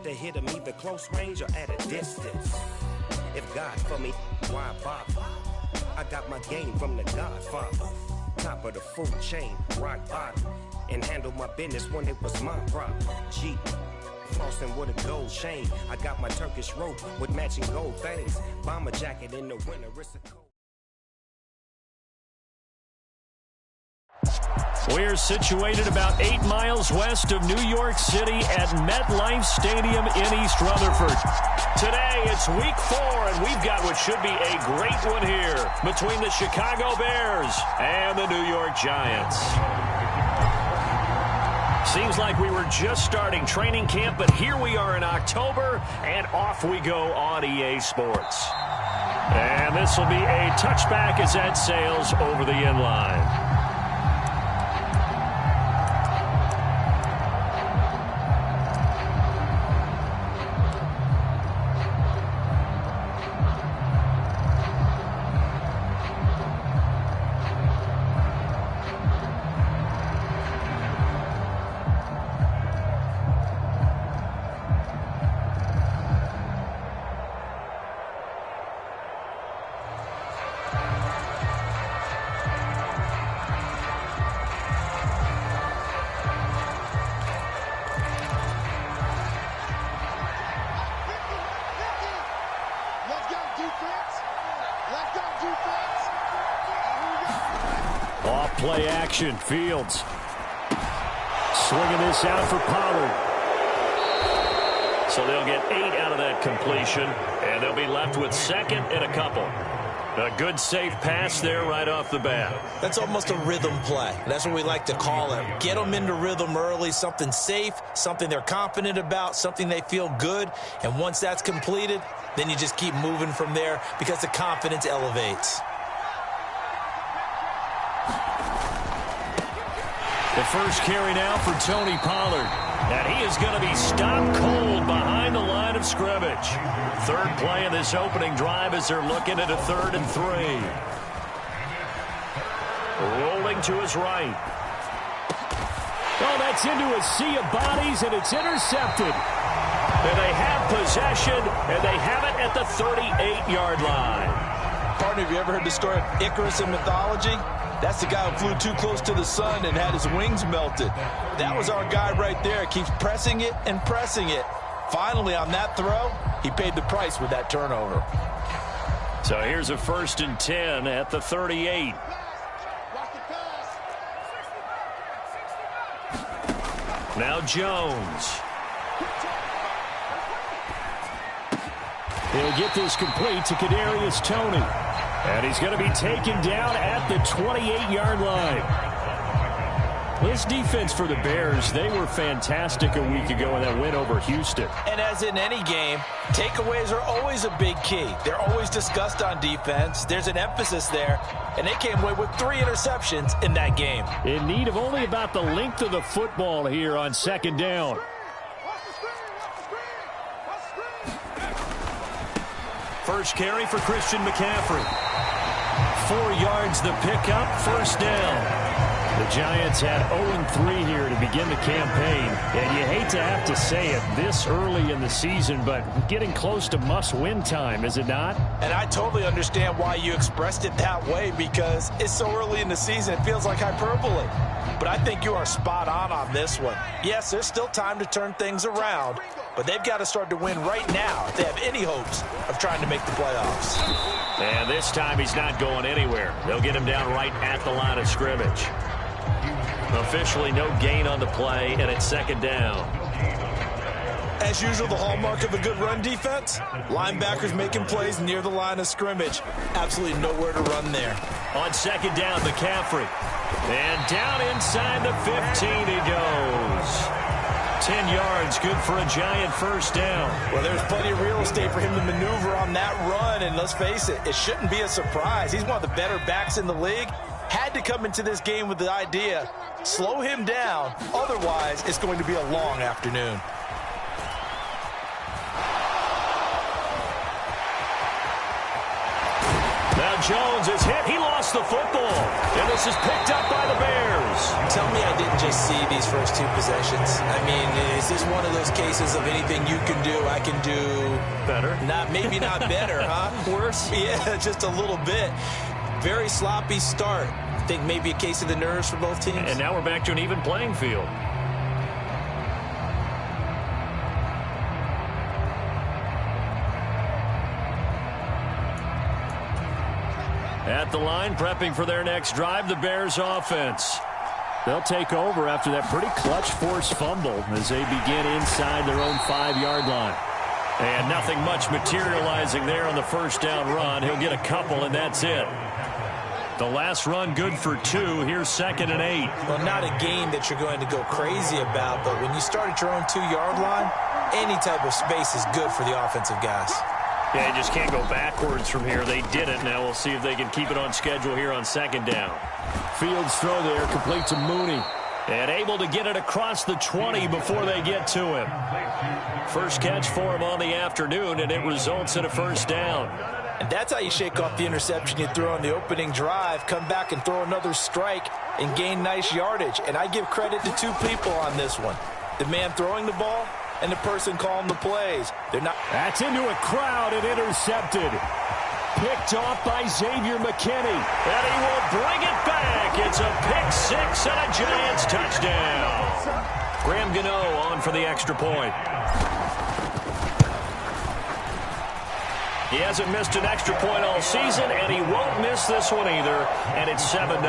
to hit him either close range or at a distance. If God for me, why bother? I got my game from the Godfather. Top of the food chain, rock bottom. And handle my business when it was my problem. Jeep, flossing with a gold chain. I got my Turkish rope with matching gold things. Bomber jacket in the winter, it's a cold. We're situated about 8 miles west of New York City at MetLife Stadium in East Rutherford. Today, it's week 4, and we've got what should be a great one here between the Chicago Bears and the New York Giants. Seems like we were just starting training camp, but here we are in October, and off we go on EA Sports. And this will be a touchback as that sails over the end line. Play action, Fields. Swinging this out for Pollard. So they'll get 8 out of that completion, and they'll be left with second and a couple. A good, safe pass there right off the bat. That's almost a rhythm play. That's what we like to call it. Get them into rhythm early, something safe, something they're confident about, something they feel good. And once that's completed, then you just keep moving from there because the confidence elevates. The first carry now for Tony Pollard. And he is going to be stopped cold behind the line of scrimmage. Third play of this opening drive as they're looking at a 3rd and 3. Rolling to his right. Oh, that's into a sea of bodies, and it's intercepted. And they have possession, and they have it at the 38-yard line. Partner, have you ever heard the story of Icarus in mythology? That's the guy who flew too close to the sun and had his wings melted. That was our guy right there. Keeps pressing it and pressing it. Finally, on that throw, he paid the price with that turnover. So here's a 1st and 10 at the 38. Now Jones. He'll get this complete to Kadarius Toney. And he's going to be taken down at the 28-yard line. This defense for the Bears, they were fantastic a week ago in that win over Houston. And as in any game, takeaways are always a big key. They're always discussed on defense. There's an emphasis there. And they came away with 3 interceptions in that game. In need of only about the length of the football here on 2nd down. First carry for Christian McCaffrey. 4 yards the pickup, 1st down. The Giants had 0-3 here to begin the campaign. And you hate to have to say it this early in the season, but getting close to must-win time, is it not? And I totally understand why you expressed it that way, because it's so early in the season, it feels like hyperbole. But I think you are spot on this one. Yes, there's still time to turn things around, but they've got to start to win right now if they have any hopes of trying to make the playoffs. And this time he's not going anywhere. They'll get him down right at the line of scrimmage. Officially no gain on the play, and it's 2nd down. As usual, the hallmark of a good run defense, linebackers making plays near the line of scrimmage. Absolutely nowhere to run there. On 2nd down, McCaffrey. And down inside the 15 he goes. 10 yards, good for a Giant 1st down. Well, there's plenty of real estate for him to maneuver on that run, and let's face it, it shouldn't be a surprise. He's one of the better backs in the league. Had to come into this game with the idea, slow him down, otherwise it's going to be a long afternoon. Now Jones is hit. He lost the football. And this is picked up by the Bears. Tell me I didn't just see these first two possessions. I mean, is this one of those cases of anything you can do, I can do better? Maybe not better, huh? Worse? Yeah, just a little bit. Very sloppy start. I think maybe a case of the nerves for both teams. And now we're back to an even playing field. At the line, prepping for their next drive, the Bears offense. They'll take over after that pretty clutch forced fumble as they begin inside their own 5-yard line. And nothing much materializing there on the first down run. He'll get a couple, and that's it. The last run good for 2. Here's 2nd and 8. Well, not a game that you're going to go crazy about, but when you start at your own 2-yard line, any type of space is good for the offensive guys. Yeah, you just can't go backwards from here. They did it. Now we'll see if they can keep it on schedule here on 2nd down. Fields throw there, complete to Mooney. And able to get it across the 20 before they get to him. First catch for him on the afternoon, and it results in a first down. And that's how you shake off the interception you threw on the opening drive, come back and throw another strike and gain nice yardage. And I give credit to two people on this one. The man throwing the ball and the person calling the plays. They're not. That's into a crowd and intercepted. Picked off by Xavier McKinney. And he will bring it back. It's a pick-6 and a Giants touchdown. Graham Gano on for the extra point. He hasn't missed an extra point all season, and he won't miss this one either. And it's 7-0.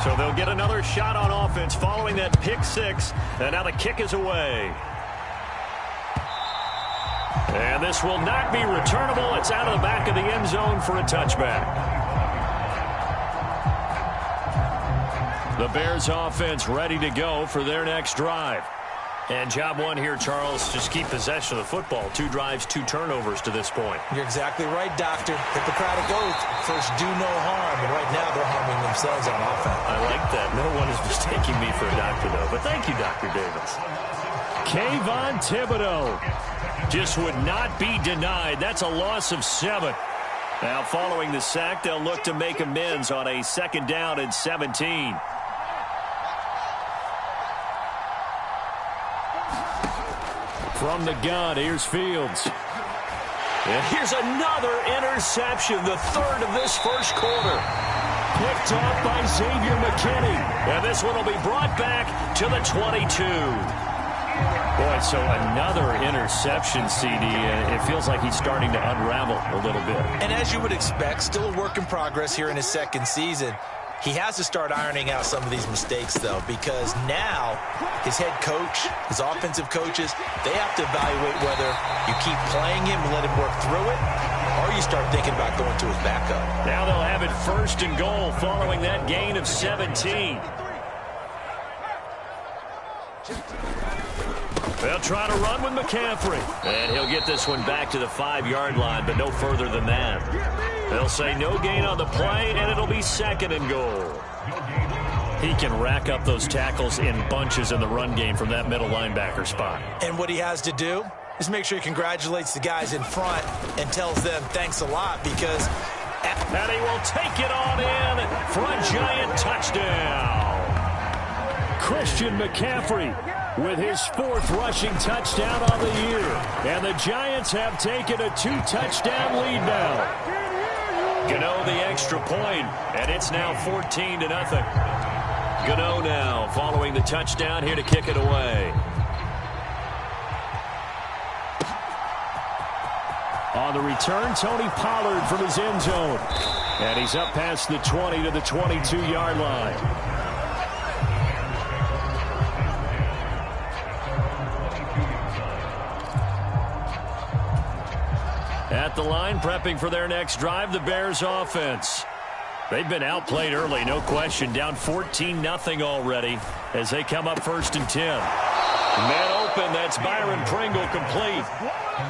So they'll get another shot on offense following that pick-6. And now the kick is away. And this will not be returnable. It's out of the back of the end zone for a touchback. The Bears offense ready to go for their next drive. And job one here, Charles, just keep possession of the football. 2 drives, 2 turnovers to this point. You're exactly right, Doctor. Hippocratic oath, first do no harm. And right now they're harming themselves on offense. I like that. No one is mistaking me for a doctor, though. But thank you, Dr. Davis. Kayvon Thibodeau just would not be denied. That's a loss of 7. Now, following the sack, they'll look to make amends on a 2nd down and 17. From the gun, here's Fields. And here's another interception, the 3rd of this first quarter. Picked off by Xavier McKinney. And this one will be brought back to the 22. Boy, so another interception, CD. It feels like he's starting to unravel a little bit. And as you would expect, still a work in progress here in his 2nd season. He has to start ironing out some of these mistakes, though, because now his head coach, his offensive coaches, they have to evaluate whether you keep playing him and let him work through it, or you start thinking about going to his backup. Now they'll have it 1st and goal following that gain of 17. They'll try to run with McCaffrey. And he'll get this one back to the 5-yard line, but no further than that. They'll say no gain on the play, and it'll be 2nd and goal. He can rack up those tackles in bunches in the run game from that middle linebacker spot. And what he has to do is make sure he congratulates the guys in front and tells them thanks a lot because... And he will take it on in for a Giant touchdown. Christian McCaffrey with his 4th rushing touchdown on the year. And the Giants have taken a 2-touchdown lead now. Gano the extra point, and it's now 14-0. Gano now following the touchdown here to kick it away. On the return, Tony Pollard from his end zone. And he's up past the 20 to the 22-yard line. At the line, prepping for their next drive, the Bears offense. They've been outplayed early, no question. Down 14-0 already as they come up 1st and 10. Man open, that's Byron Pringle complete.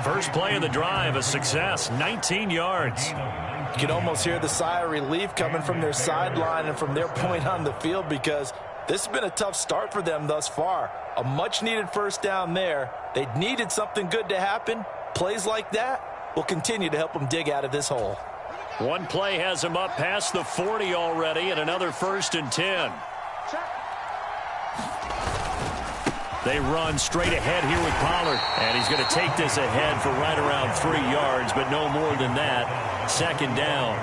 First play of the drive, a success, 19 yards. You can almost hear the sigh of relief coming from their sideline and from their point on the field because this has been a tough start for them thus far. A much-needed first down there. They needed something good to happen. Plays like that will continue to help them dig out of this hole. One play has him up past the 40 already, and another 1st and 10. They run straight ahead here with Pollard. And he's going to take this ahead for right around 3 yards, but no more than that. 2nd down.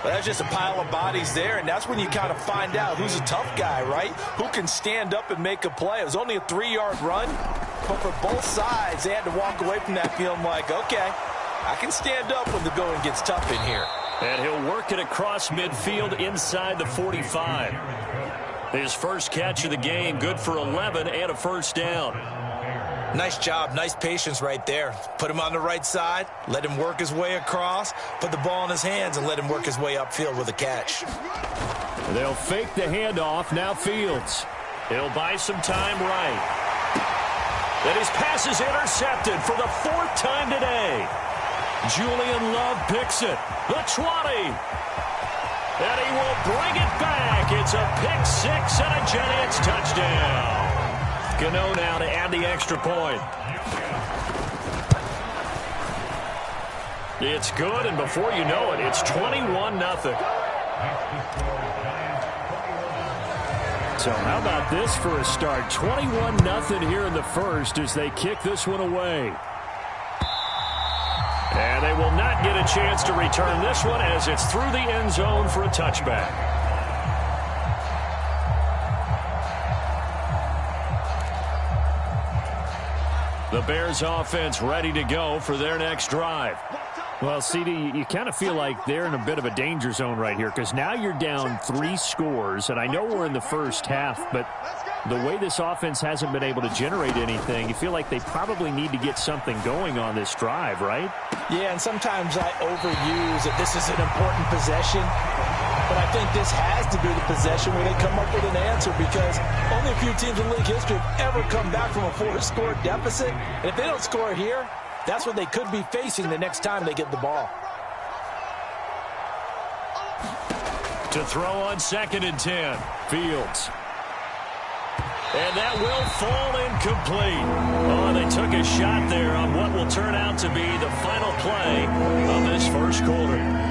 Well, that's just a pile of bodies there, and that's when you kind of find out who's a tough guy, right? Who can stand up and make a play. It was only a 3-yard run, but for both sides, they had to walk away from that feeling like, okay, I can stand up when the going gets tough in here. And he'll work it across midfield inside the 45. His first catch of the game, good for 11 and a 1st down. Nice job, nice patience right there. Put him on the right side, let him work his way across, put the ball in his hands, and let him work his way upfield with a catch. They'll fake the handoff, now Fields. He'll buy some time right. Then his pass is intercepted for the 4th time today. Julian Love picks it. The 20. And he will bring it back. It's a pick 6 and a Giants touchdown. Gano now to add the extra point. It's good, and before you know it, it's 21-0. So how about this for a start? 21-0 here in the first as they kick this one away. And they will not get a chance to return this one as it's through the end zone for a touchback. The Bears offense ready to go for their next drive. Well, CD, you kind of feel like they're in a bit of a danger zone right here because now you're down 3 scores, and I know we're in the first half, but the way this offense hasn't been able to generate anything, you feel like they probably need to get something going on this drive, right? Yeah, and sometimes I overuse that this is an important possession, but I think this has to be the possession where they come up with an answer because only a few teams in league history have ever come back from a 4-score deficit, and if they don't score here, that's what they could be facing the next time they get the ball. To throw on 2nd and 10, Fields. And that will fall incomplete. Oh, they took a shot there on what will turn out to be the final play of this first quarter.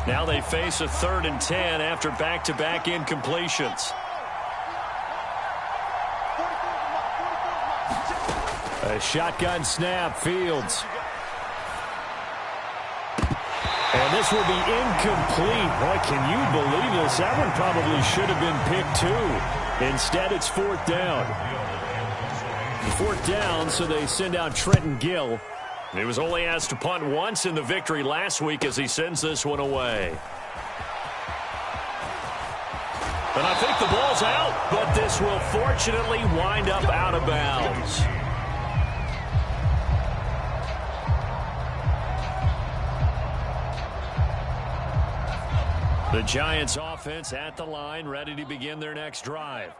Now they face a 3rd and 10 after back-to-back incompletions. A shotgun snap, Fields. And this will be incomplete. Boy, can you believe this? That one probably should have been picked too. Instead, it's 4th down. 4th down, so they send out Trenton Gill. He was only asked to punt once in the victory last week as he sends this one away. And I think the ball's out, but this will fortunately wind up out of bounds. The Giants offense at the line, ready to begin their next drive.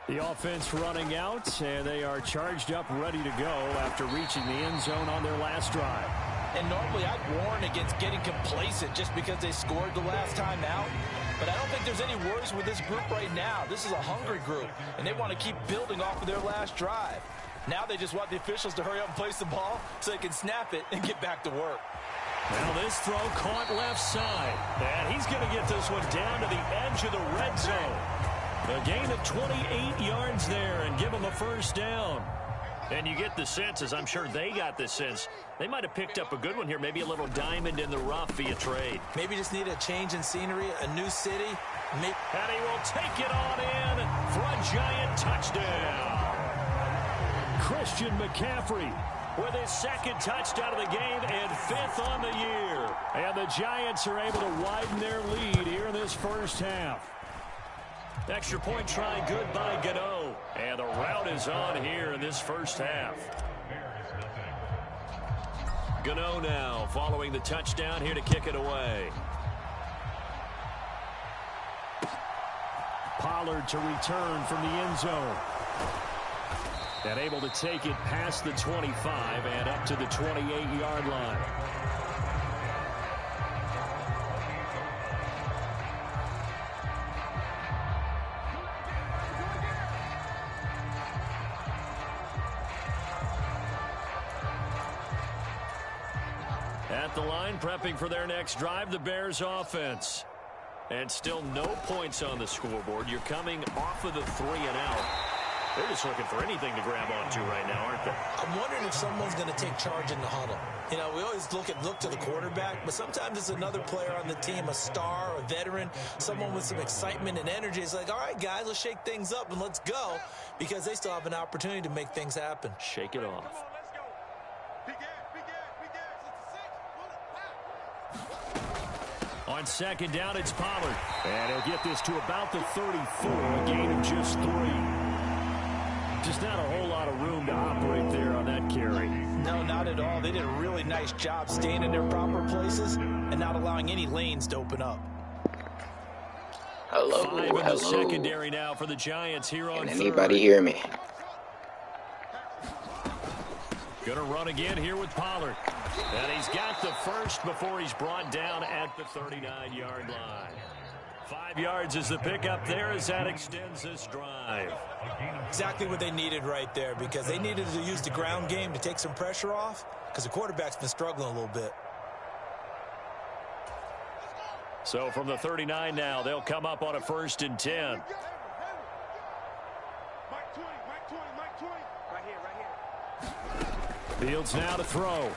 The offense running out, and they are charged up, ready to go after reaching the end zone on their last drive. And normally I'd warn against getting complacent just because they scored the last time out. But I don't think there's any worries with this group right now. This is a hungry group, and they want to keep building off of their last drive. Now they just want the officials to hurry up and place the ball so they can snap it and get back to work. Now this throw caught left side. And he's going to get this one down to the edge of the red zone. A gain of 28 yards there and give them a 1st down. And you get the sense, as I'm sure they got the sense, they might have picked up a good one here, maybe a little diamond in the rough via trade. Maybe just need a change in scenery, a new city. And he will take it on in for a Giant touchdown. Christian McCaffrey with his 2nd touchdown of the game and 5th on the year. And the Giants are able to widen their lead here in this first half. Extra point try good by Gano. And the route is on here in this first half. Gano now following the touchdown here to kick it away. Pollard to return from the end zone. And able to take it past the 25 and up to the 28-yard line. At the line, prepping for their next drive, the Bears offense. And still no points on the scoreboard. You're coming off of the 3-and-out. They're just looking for anything to grab onto right now, aren't they? I'm wondering if someone's going to take charge in the huddle. You know, we always look to the quarterback, but sometimes it's another player on the team, a star, a veteran, someone with some excitement and energy. It's like, all right, guys, let's shake things up and let's go, because they still have an opportunity to make things happen. Shake it off. On second down, it's Pollard. And he'll get this to about the 34, a gain of just 3. Just not a whole lot of room to operate there on that carry. No, not at all. They did a really nice job staying in their proper places and not allowing any lanes to open up. Hello, 5 in the secondary now for the Giants here on Can anybody hear me? Gonna run again here with Pollard. And he's got the first before he's brought down at the 39-yard line. 5 yards is the pickup there as that extends this drive. Exactly what they needed right there, because they needed to use the ground game to take some pressure off, because the quarterback's been struggling a little bit. So from the 39 now, they'll come up on a 1st and 10. Fields now to throw.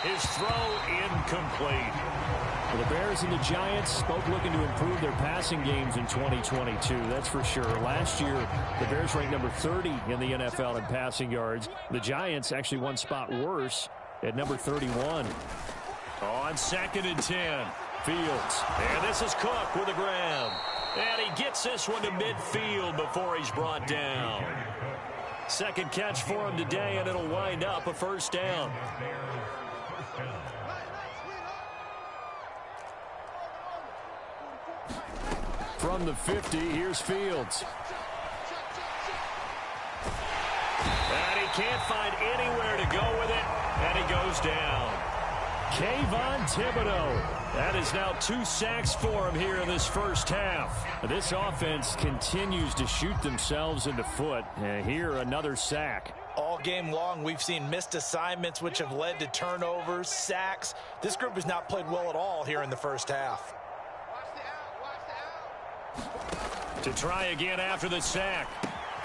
His throw incomplete. Well, the Bears and the Giants both looking to improve their passing games in 2022. That's for sure. Last year, the Bears ranked number 30 in the NFL in passing yards. The Giants actually one spot worse at number 31. On 2nd and 10, Fields. And this is Cook with a grab. And he gets this one to midfield before he's brought down. Second catch for him today, and it'll wind up a 1st down. From the 50, here's Fields. And he can't find anywhere to go with it, and he goes down. Kayvon Thibodeau. That is now 2 sacks for him here in this first half. This offense continues to shoot themselves in the foot. And here, another sack. All game long, we've seen missed assignments, which have led to turnovers, sacks. This group has not played well at all here in the first half. To try again after the sack.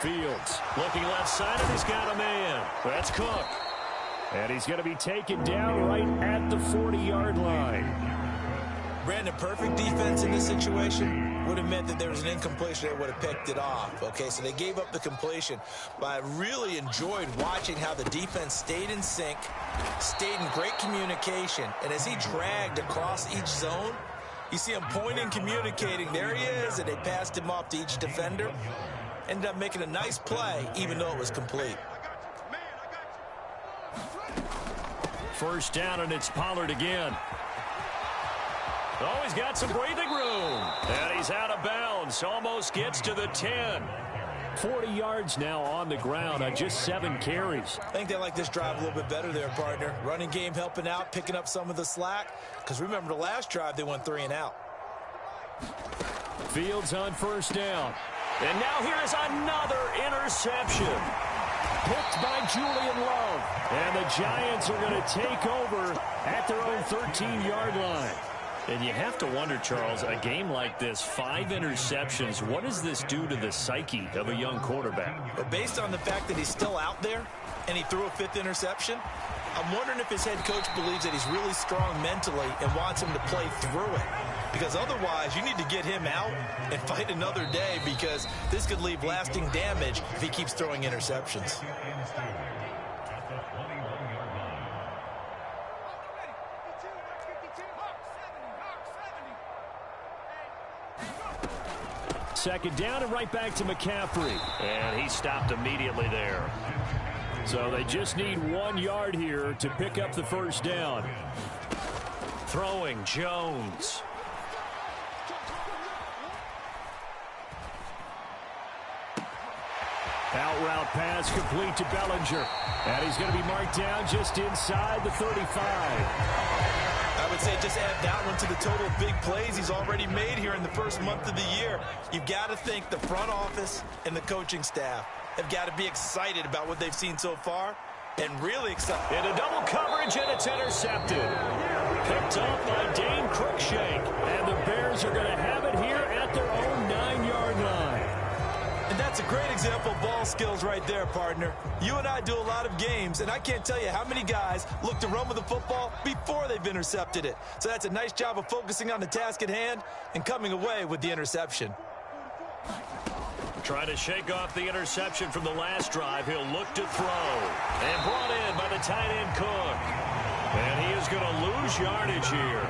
Fields looking left side, and he's got a man. That's Cook. And he's going to be taken down right at the 40-yard line. Brandon, perfect defense in this situation would have meant that there was an incompletion that would have picked it off. Okay, so they gave up the completion. But I really enjoyed watching how the defense stayed in sync, stayed in great communication. And as he dragged across each zone, you see him pointing, communicating. There he is, and they passed him off to each defender. Ended up making a nice play, even though it was complete. 1st down, and it's Pollard again. Oh, he's got some breathing room. And he's out of bounds. Almost gets to the 10. 40 yards now on the ground on just 7 carries. I think they like this drive a little bit better there, partner. Running game helping out, picking up some of the slack. Because remember, the last drive, they went 3-and-out. Fields on 1st down. And now here is another interception. Picked by Julian Love. And the Giants are going to take over at their own 13-yard line. And you have to wonder, Charles, a game like this, 5 interceptions, what does this do to the psyche of a young quarterback? But based on the fact that he's still out there and he threw a 5th interception, I'm wondering if his head coach believes that he's really strong mentally and wants him to play through it. Because otherwise, you need to get him out and fight another day, because this could leave lasting damage if he keeps throwing interceptions. Second down and right back to McCaffrey. And he stopped immediately there. So they just need 1 yard here to pick up the 1st down. Throwing Jones. Out route pass complete to Bellinger. And he's going to be marked down just inside the 35. I would say just add that one to the total of big plays he's already made here in the first month of the year. You've got to think the front office and the coaching staff have got to be excited about what they've seen so far, And really excited. Into double coverage, and it's intercepted. Picked off by Dane Cruikshank. And the Bears are going to have it here at their own 9-yard line. And that's a great example of ball skills right there, partner. You and I do a lot of games, and I can't tell you how many guys look to run with the football before they've intercepted it. So that's a nice job of focusing on the task at hand and coming away with the interception. Trying to shake off the interception from the last drive. He'll look to throw. And brought in by the tight end Cook. And he is going to lose yardage here.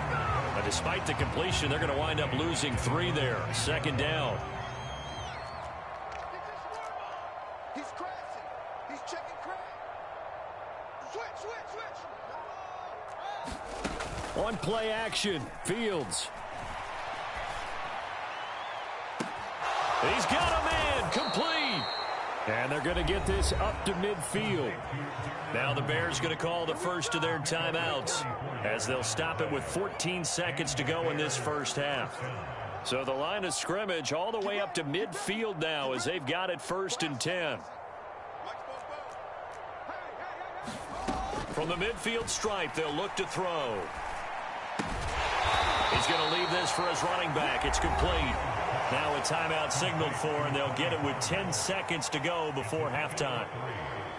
But despite the completion, they're going to wind up losing 3 there. Second down. He's crashing. He's checking crack. Switch. On play action, Fields. He's got a man, complete. And they're going to get this up to midfield. Now the Bears going to call the first of their timeouts as they'll stop it with 14 seconds to go in this first half. So the line of scrimmage all the way up to midfield now as they've got it 1st and 10. From the midfield stripe, they'll look to throw. He's going to leave this for his running back. It's complete. Now a timeout signaled for, and they'll get it with 10 seconds to go before halftime.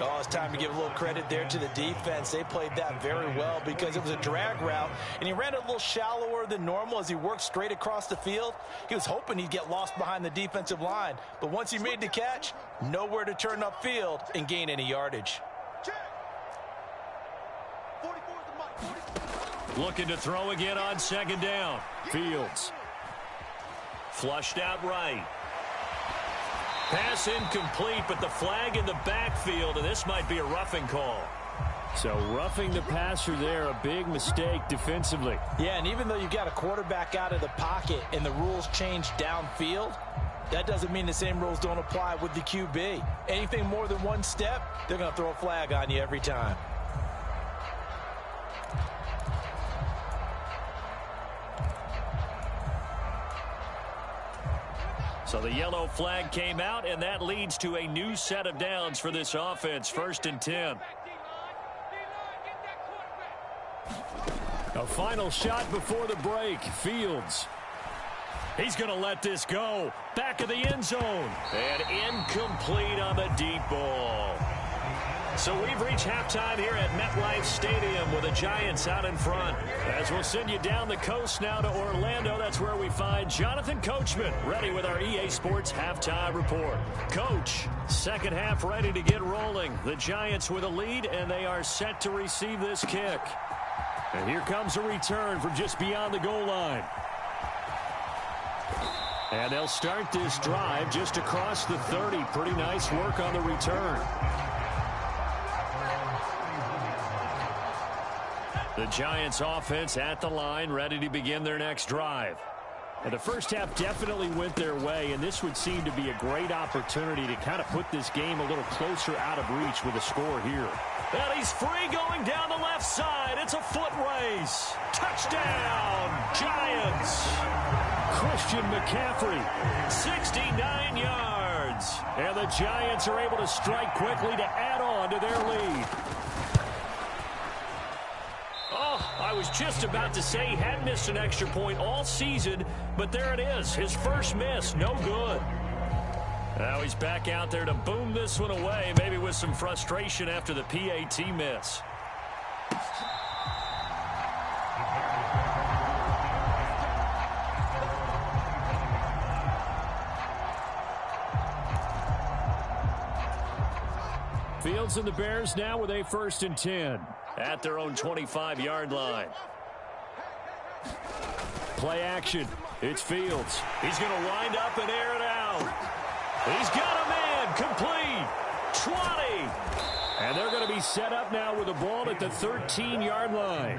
Oh, it's time to give a little credit there to the defense. They played that very well because it was a drag route, and he ran it a little shallower than normal as he worked straight across the field. He was hoping he'd get lost behind the defensive line, but once he made the catch, nowhere to turn upfield and gain any yardage. Looking to throw again on second down. Fields. Flushed out right. Pass incomplete, but the flag in the backfield, and this might be a roughing call. So roughing the passer there, a big mistake defensively. Yeah, and even though you've got a quarterback out of the pocket and the rules change downfield, that doesn't mean the same rules don't apply with the QB. Anything more than one step, they're going to throw a flag on you every time. So the yellow flag came out, and that leads to a new set of downs for this offense. 1st and 10. A final shot before the break. Fields. He's going to let this go. Back of the end zone. And incomplete on the deep ball. So we've reached halftime here at MetLife Stadium with the Giants out in front. As we'll send you down the coast now to Orlando, that's where we find Jonathan Coachman ready with our EA Sports Halftime Report. Coach, second half ready to get rolling. The Giants with a lead, and they are set to receive this kick. And here comes a return from just beyond the goal line. And they'll start this drive just across the 30. Pretty nice work on the return. The Giants offense at the line, ready to begin their next drive. And the first half definitely went their way, and this would seem to be a great opportunity to kind of put this game a little closer out of reach with a score here. And he's free going down the left side. It's a foot race. Touchdown, Giants. Christian McCaffrey, 69 yards. And the Giants are able to strike quickly to add on to their lead. I was just about to say he hadn't missed an extra point all season, but there it is. His first miss, no good. Now he's back out there to boom this one away, maybe with some frustration after the PAT miss. Fields and the Bears now with a 1st and 10 at their own 25-yard line. Play action. It's Fields. He's going to wind up and air it out. He's got a man. Complete. 20. And they're going to be set up now with the ball at the 13-yard line.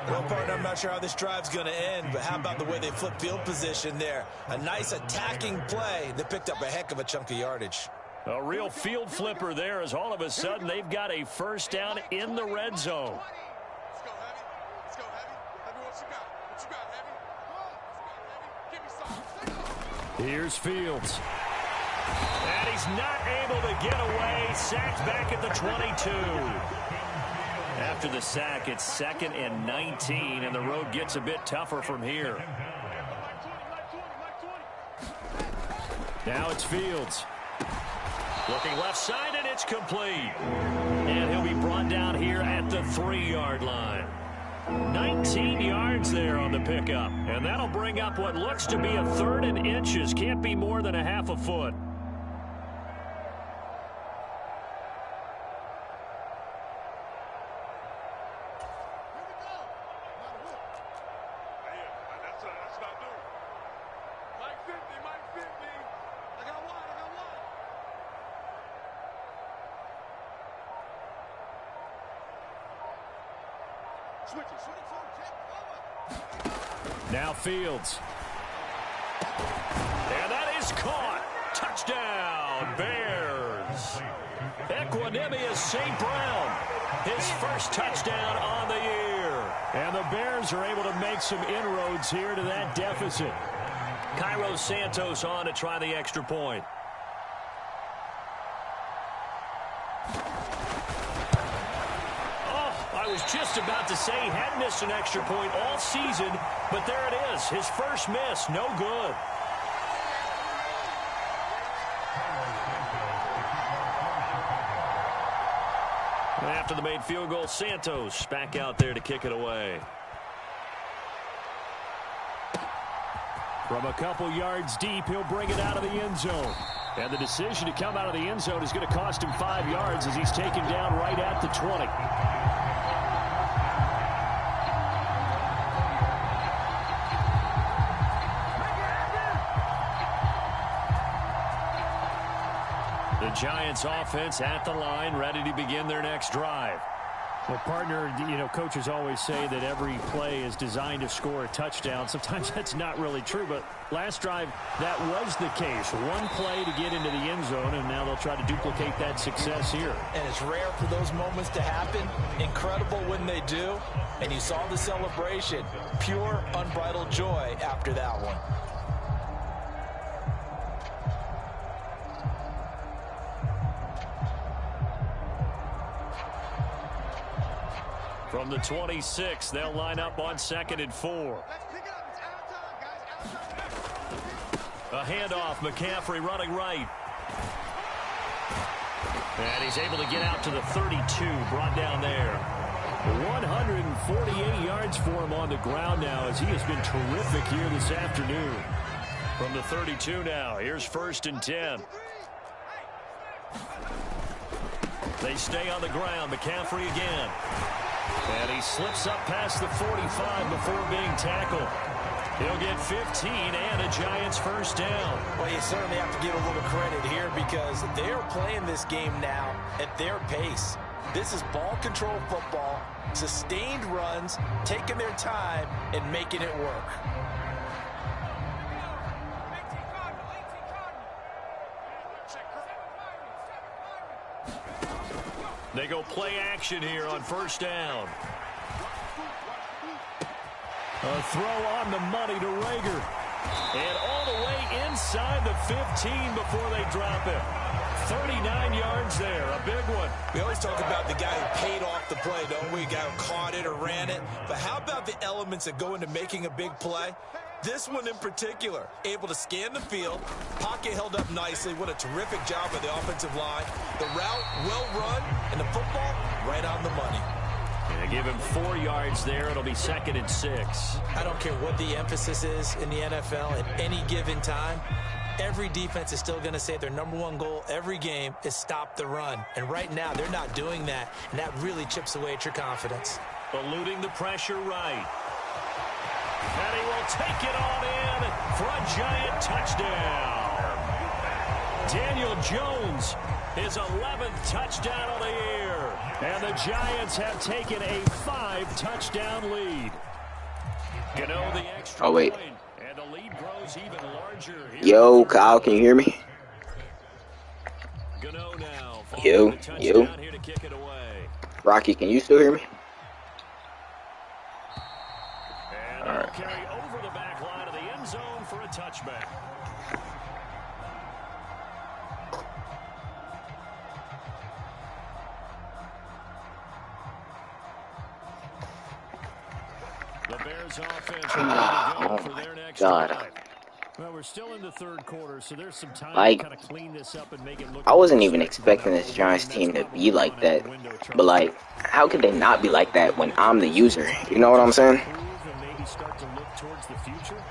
Well, partner, I'm not sure how this drive's going to end, but how about the way they flip field position there? A nice attacking play that picked up a heck of a chunk of yardage. A real field flipper there as all of a sudden they've got a first down in the red zone. Let's go, Heavy. Let's go, Heavy. Heavy, what you got? What you got, Heavy? Give me some. Here's Fields. And he's not able to get away. Sacked back at the 22. After the sack, it's 2nd and 19, and the road gets a bit tougher from here. Now it's Fields. Looking left side, and it's complete. And he'll be brought down here at the 3-yard line. 19 yards there on the pickup. And that'll bring up what looks to be a 3rd and inches. Can't be more than a half a foot. Now Fields. And that is caught. Touchdown, Bears. Equanimous St. Brown. His first touchdown on the year. And the Bears are able to make some inroads here to that deficit. Cairo Santos on to try the extra point. I was just about to say he had missed an extra point all season, but there it is. His first miss, no good. And after the made field goal, Santos back out there to kick it away. From a couple yards deep, he'll bring it out of the end zone. And the decision to come out of the end zone is going to cost him 5 yards as he's taken down right at the 20. The Giants offense at the line, ready to begin their next drive. Well, partner, coaches always say that every play is designed to score a touchdown. Sometimes that's not really true, but last drive, that was the case. One play to get into the end zone, and now they'll try to duplicate that success here. And it's rare for those moments to happen. Incredible when they do. And you saw the celebration. Pure, unbridled joy after that one. From the 26, they'll line up on 2nd and 4. A handoff, McCaffrey running right. And he's able to get out to the 32, brought down there. 148 yards for him on the ground now as he has been terrific here this afternoon. From the 32 now, here's 1st and 10. They stay on the ground, McCaffrey again. And he slips up past the 45 before being tackled. He'll get 15 and a Giants first down. Well, you certainly have to give a little credit here because they are playing this game now at their pace. This is ball control football, sustained runs, taking their time and making it work. They go play action here on 1st down. A throw on the money to Rager. And all the way inside the 15 before they drop it. 39 yards there, a big one. We always talk about the guy who paid off the play, don't we? The guy who caught it or ran it. But how about the elements that go into making a big play? This one in particular, able to scan the field, pocket held up nicely. What a terrific job by the offensive line. The route, well run, and the football, right on the money. And give him 4 yards there. It'll be 2nd and 6. I don't care what the emphasis is in the NFL at any given time. Every defense is still going to say their #1 goal every game is stop the run. And right now, they're not doing that, and that really chips away at your confidence. Eluding the pressure right. And he will take it on in for a Giant touchdown. Daniel Jones, his 11th touchdown of the year. And the Giants have taken a 5-touchdown lead. Gano the extra point, and the lead grows even larger. Yo, Kyle, can you hear me? Gano now. Yo. Here to kick it away. Rocky, can you still hear me? And they'll carry over the back line of the end zone for a touchback. Bears offense ready to Oh go for my their next God. drive. Well, we're still in the third quarter, so there's some time Like, to kind of clean this up and make it look I a little wasn't even respectable. expecting Now, this a Giants win, that's team to probably be like gone out that. the window, But Charles. like, how could they not be like that when I'm the This is a user? time You know what I'm to saying? improve and maybe start to look towards the future.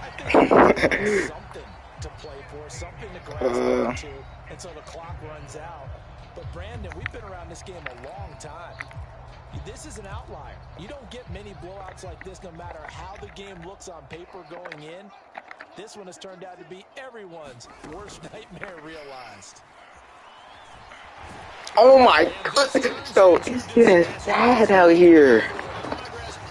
I think there's something to play for, something to grasp onto until the clock runs out. But Brandon, we've been around this game a long time. This is an outlier. You don't get many blowouts like this no matter how the game looks on paper going in. This one has turned out to be everyone's worst nightmare realized. Oh my God. So it's getting sad out here.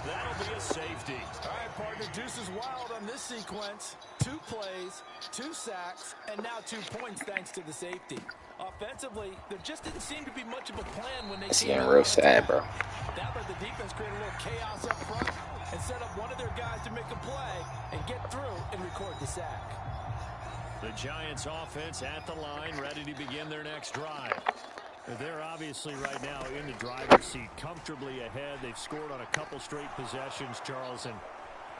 That'll be a safety. All right, partner, deuce is wild on this sequence. 2 plays, 2 sacks, and now 2 points thanks to the safety. Offensively, there just didn't seem to be much of a plan when they It's came getting out real on sad, attack. bro. That let the defense create a little chaos up front and set up one of their guys to make a play and get through and record the sack. The Giants offense at the line, ready to begin their next drive. They're obviously right now in the driver's seat, comfortably ahead. They've scored on a couple straight possessions, Charles. And,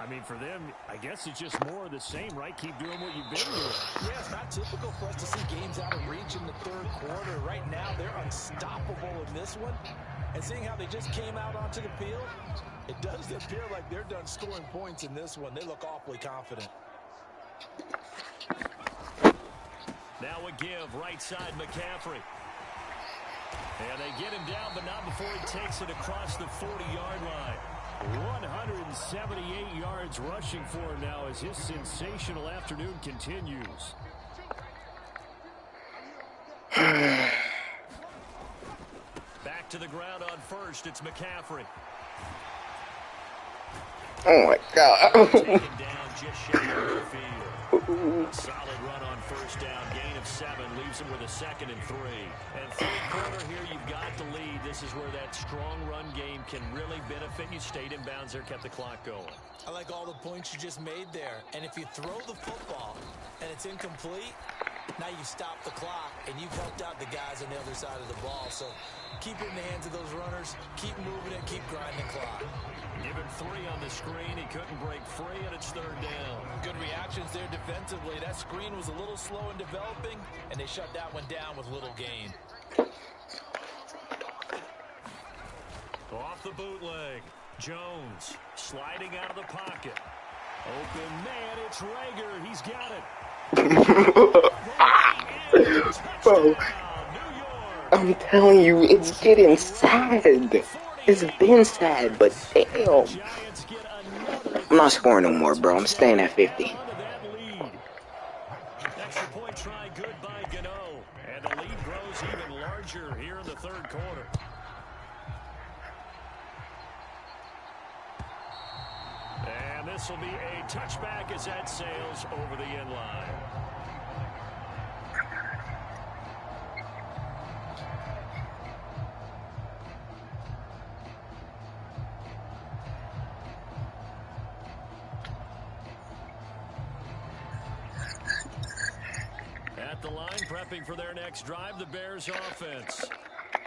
I mean, for them, I guess it's just more of the same, right? Keep doing what you've been doing. Yeah, it's not typical for us to see games out of reach in the third quarter. Right now, they're unstoppable in this one. And seeing how they just came out onto the field, it does appear like they're done scoring points in this one. They look awfully confident. Now a give, right side McCaffrey. And they get him down, but not before he takes it across the 40-yard line. 178 yards rushing for him now as his sensational afternoon continues. Back to the ground on first. It's McCaffrey. Oh my God. Taken down just shy of the field. A solid run on first down. Gain of 7 leaves him with a 2nd and 3. And third quarter here, you've got the lead. This is where that strong run game can really benefit you. Stayed in bounds there, kept the clock going. I like all the points you just made there. And if you throw the football and it's incomplete, now you stop the clock and you've helped out the guys on the other side of the ball. So keep it in the hands of those runners. Keep moving it. Keep grinding the clock. Give him 3 on the screen. He couldn't break free, and it's third down. Good reactions there defensively. That screen was a little slow in developing, and they shut that one down with little gain. Off the bootleg. Jones sliding out of the pocket. Open man, it's Rager. He's got it. Bro, I'm telling you, it's getting sad. It's been sad, but damn. I'm not scoring no more, bro. I'm staying at 50. Extra point try good by Gano. And the lead grows even larger here in the third quarter. And this will be a touchback as that sails over the end line. At the line, prepping for their next drive, the Bears offense.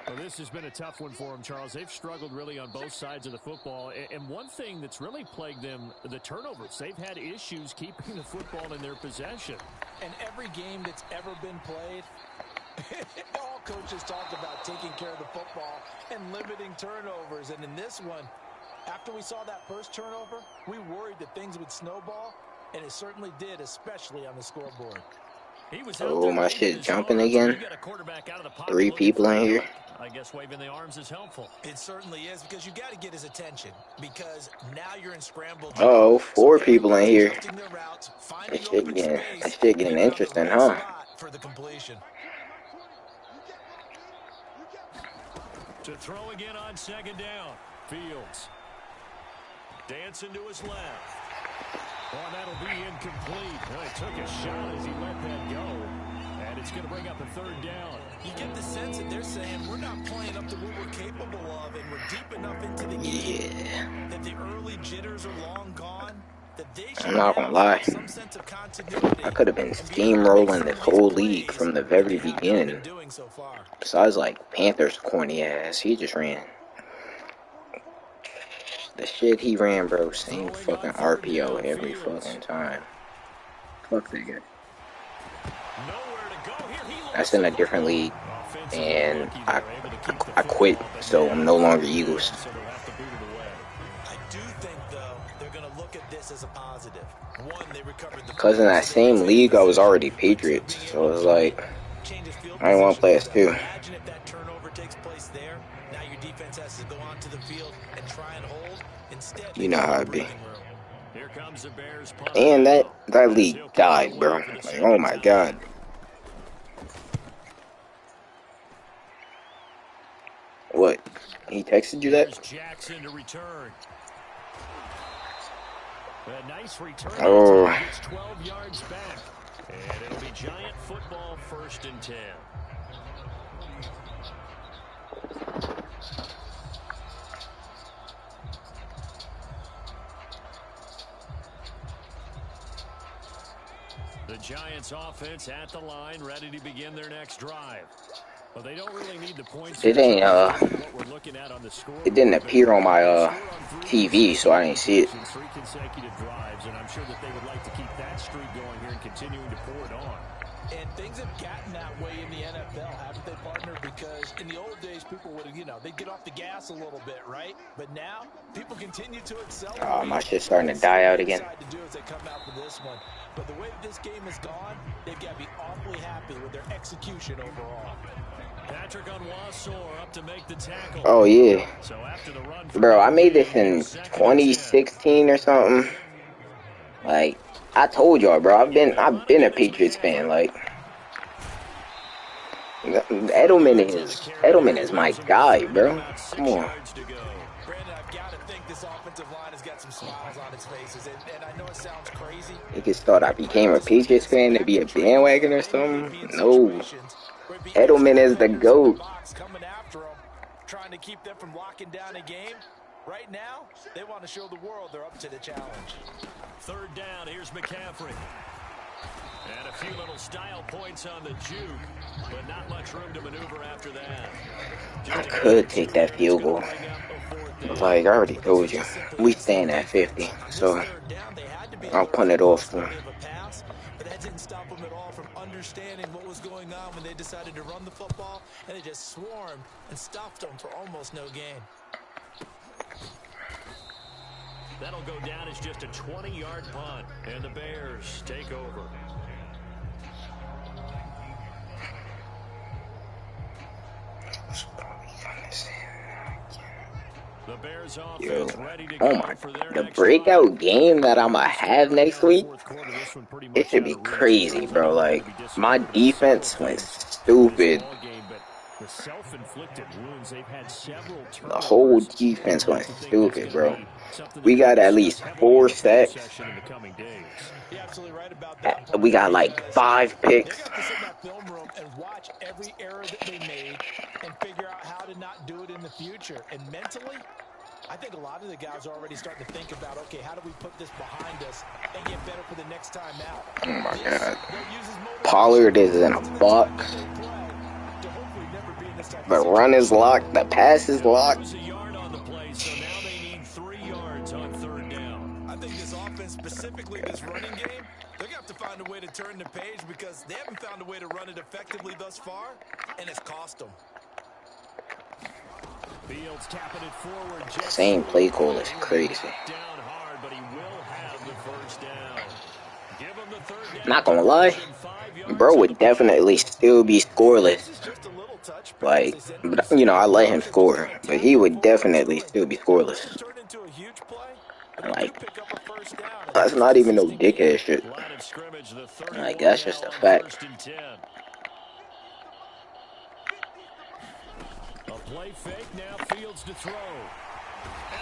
Well, this has been a tough one for them, Charles. They've struggled really on both sides of the football. And one thing that's really plagued them, the turnovers. They've had issues keeping the football in their possession. And every game that's ever been played, all coaches talk about taking care of the football and limiting turnovers. And in this one, after we saw that first turnover, we worried that things would snowball, and it certainly did, especially on the scoreboard. Oh, my shit jumping again. 3 people in here. I guess waving the arms is helpful. It certainly is, because you got to get his attention, because now you're in scramble. Oh, 4 people in here. That shit getting interesting, huh? For the completion. To throw again on second down. Fields. Dancing to his left. Oh, that'll be incomplete. Well, he took a shot as he let that go. And it's going to bring up a third down. You get the sense that they're saying we're not playing up to what we're capable of, and we're deep enough into the game that the early jitters are long gone. That they I'm not gonna lie. some sense of continuity. I could have been steamrolling this whole league from the very beginning. Besides, like, Panthers' corny ass. He just ran. The shit he ran, bro, same fucking RPO every fucking time. Fuck that guy. That's in a different league, and I quit, so I'm no longer Eagles. I do think, though, they're going to look at this as a positive. One, they recovered the Because in that same league, I was already Patriots, so it was like, I didn't want to play as two. Imagine if that turnover takes place there. Now your defense has to go onto the field and try and hold. Instead, You know how it be. Here comes the Bears punt. And that league died, bro. Like, oh my god. What? He texted you that? Jackson to return. A nice return. Oh. Gets 12 yards back. And it'll be Giant football, 1st and 10. The Giants offense at the line, ready to begin their next drive. But they don't really need the points. It ain't it didn't appear on my TV, so I didn't see it. 3 consecutive drives, and I'm sure that they would like to keep that streak going here and continuing to pour it on. And things have gotten that way in the NFL, haven't they, partner? Because in the old days, people would, they'd get off the gas a little bit, right? But now, people continue to accelerate. Oh, my shit's starting to die out again. But the way this game has gone, they've got to be awfully happy with their execution overall. Patrick Onwuasor up to make the tackle. Oh yeah. So after the run, bro, I made this in 2016 or something. Like, I told y'all, bro, I've been a Patriots fan. Like, Edelman is my guy, bro. Come on. This offensive line has got some smiles on its faces, and I know it sounds crazy. Niggas thought I became a Patriots fan to be a bandwagon or something. No. Edelman is the GOAT. Coming after them, trying to keep them from locking down a game. Right now, they want to show the world they're up to the challenge. 3rd down, here's McCaffrey. And a few little style points on the juke, but not much room to maneuver after that. I could take that field goal. But like I already told you, we stand at 50, so I'll punt it off to him. But that didn't stop them at all from understanding what was going on when they decided to run the football, and they just swarmed and stopped them for almost no gain. That'll go down as just a 20-yard punt, and the Bears take over. The Bears offense ready to oh my, the breakout game that I'm gonna have next week, it should be crazy, bro. Like, my defense went stupid. The whole defense went stupid, bro. We got at least 4 sacks. We got like 5 picks. Watch every error that they made and figure out how to not do it in the future. And mentally, I think a lot of the guys are already starting to think about, okay, how do we put this behind us and get better for the next time out? Oh my God. Pollard is in a box. The run is locked. The pass is locked. I think this offense, specifically this running game, they're going to have to find a way to turn the page because they haven't found a way to run it effectively thus far, and it's cost them. Fields tapping it forward. Same play call is crazy. Down hard, but he will have the 1st down. Give him the 3rd down. Not gonna lie, bro would definitely still be scoreless. Like, but, I let him score, but he would definitely still be scoreless. Like, that's not even no dickhead shit. Like, that's just a fact. A play fake, now Fields to throw.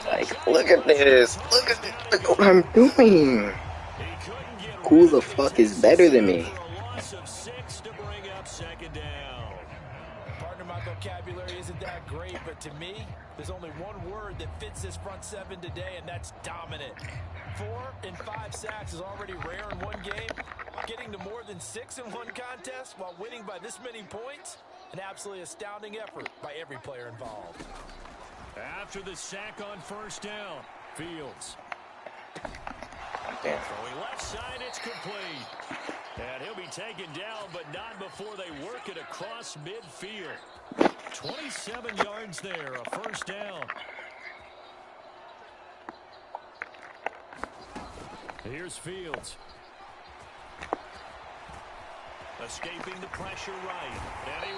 Like, look at this. Look at this. Look what I'm doing. Who the fuck is better than me? Partner, my vocabulary isn't that great, but to me, there's only one word that fits this front 7 today, and that's dominant. 4 and 5 sacks is already rare in one game. Getting to more than 6 in one contest while winning by this many points, an absolutely astounding effort by every player involved. After the sack on 1st down, Fields. Damn. Throwing left side, it's complete. And he'll be taken down, but not before they work it across midfield. 27 yards there, a first down. Here's Fields. Escaping the pressure right.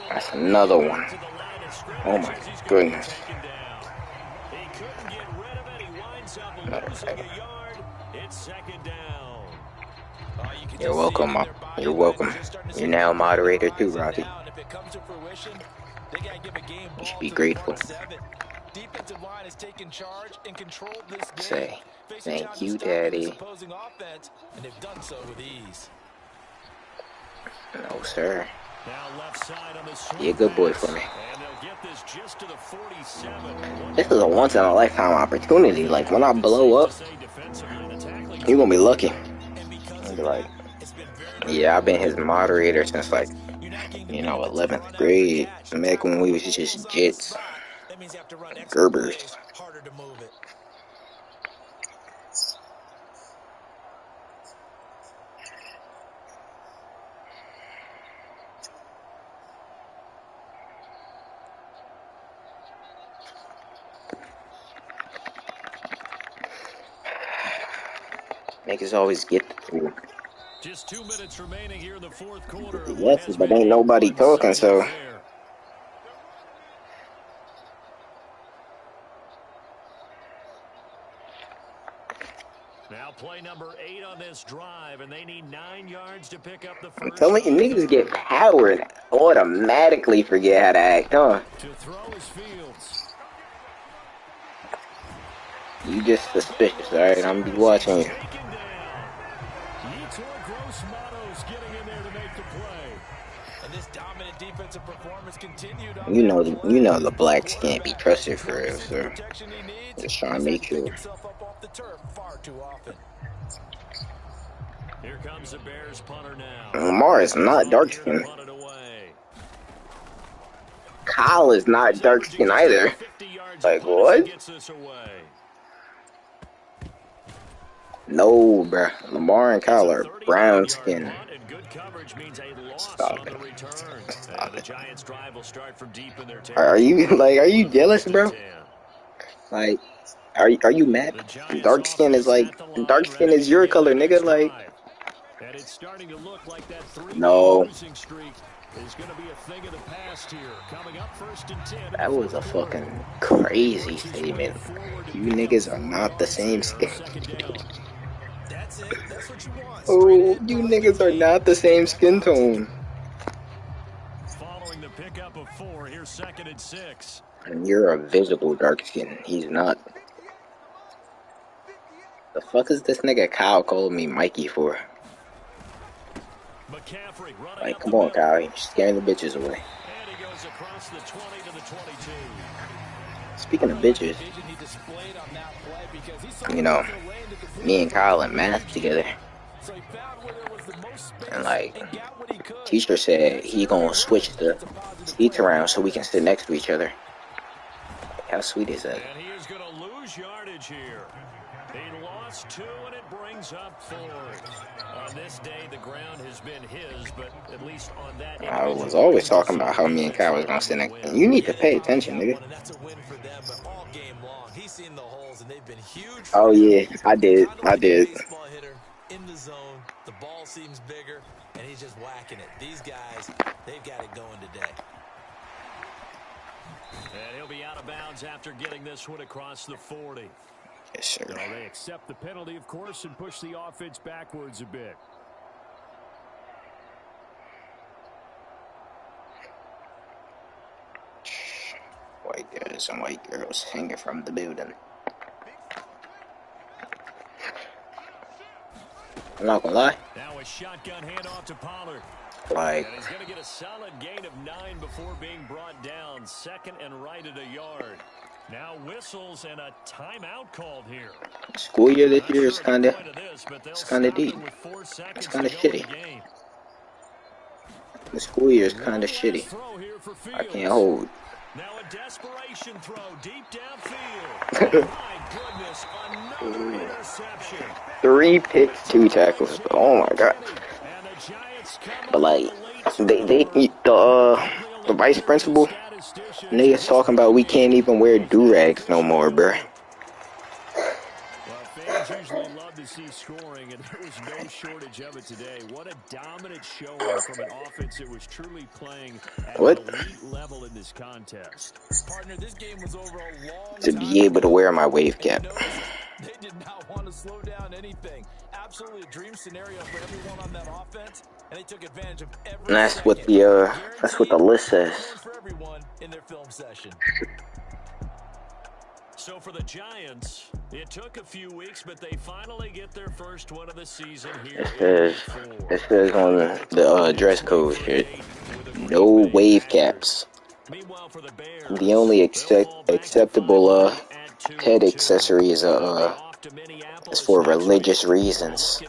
That's another one. Oh my goodness. He couldn't get rid of it. He winds up losing a yard. It's second down. You're welcome. You're welcome. You're now a moderator too, Rocky. You should be grateful. Defensive line has taken charge and controlled this game. Say, thank you, Daddy. And they've done so with ease. No, sir. Now left side on the Be a good boy for me. And they'll get this just to the 47. This is a once-in-a-lifetime opportunity. Like, when I blow up, you're gonna be lucky. I'll be like, yeah, I've been his moderator since, like, 11th grade. Back when we was just jits. Gerbers. Niggas always get through. Just 2 minutes remaining here in the fourth quarter. Yes, but ain't nobody talking, so. Now play number 8 on this drive, and they need 9 yards to pick up the first. I'm telling you, niggas get powered. Automatically forget how to act, huh? To throw is Fields. You just suspicious, alright? I'm gonna be watching you. You know the blacks can't be trusted for real, so just trying to make sure. Here comes the Bears punter now. Lamar is not dark skinned. Kyle is not dark skinned either. Like what? No, bruh. Lamar and Kyle are brown skinned. Stop it. Stop it. Are you jealous, bro? Like, are you mad? Dark skin is your color, nigga. Like, no. That was a fucking crazy statement. You niggas are not the same skin. Oh, you niggas are not the same skin tone. Following the pickup of 4, here's 2nd and 6. And you're a visible dark skin. He's not. The fuck is this nigga Kyle called me Mikey for? Like, come on, Kyle. You're scaring the bitches away. And he goes across the 20 to the 22. Speaking of bitches, me and Kyle in math together. And like, teacher said he gonna switch the seats around so we can sit next to each other. How sweet is that? And he is gonna lose yardage here. He lost 2 and it brings up 4. On this day, the ground has been his, but at least on that. I was always talking about how me and Kyle was gonna sit next. And you need to pay attention, nigga. Oh yeah, I did. In the zone, the ball seems bigger, and he's just whacking it. These guys, they've got it going today. And he'll be out of bounds after getting this one across the 40. Yes, sir. So they accept the penalty, of course, and push the offense backwards a bit. White guys and white girls hanging from the building. I'm not gonna lie. Now a shotgun handoff to Pollard. Like, and he's going to get a solid gain of 9 before being brought down. 2nd and right at a yard. Now whistles and a timeout called here. School year this year is kind of deep. It's kind of shitty. The school year is kind of shitty. I can't hold. Now a desperation throw deep downfield. Oh my goodness, 3 picks, 2 tackles. Oh my god. But like, the vice principal, niggas talking about we can't even wear do-rags no more, bruh. Fans usually love to see scoring, and there was no shortage of it today. What a dominant showing from an offense that was truly playing at an elite level in this contest. Partner, this game was over a long To time be able to ago. wear my wave cap. They did not want to slow down anything. Absolutely a dream scenario for everyone on that offense, and they took advantage of every And that's what the list says. For everyone in their film session. So for the Giants, it took a few weeks, but they finally get their first one of the season here. It says on the dress code shit, no wave caps. The only acceptable head accessory is for religious reasons.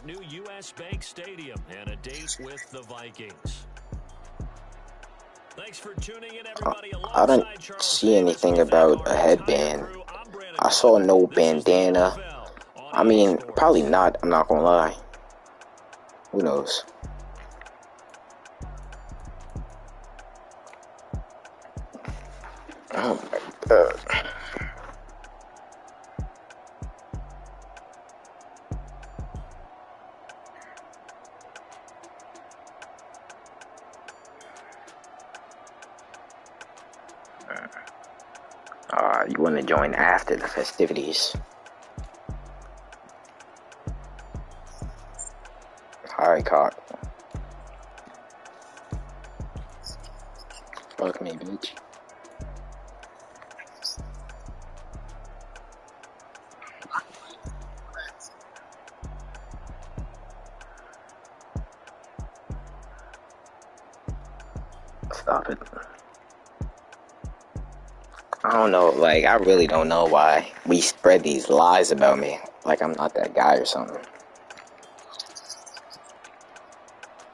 I don't see anything about a headband. I saw no bandana. I mean, probably not. I'm not gonna lie. Who knows? Oh my god. You want to join after the festivities? Alright, cock. Fuck me, bitch. Stop it. I don't know, like, I really don't know why we spread these lies about me. Like I'm not that guy or something.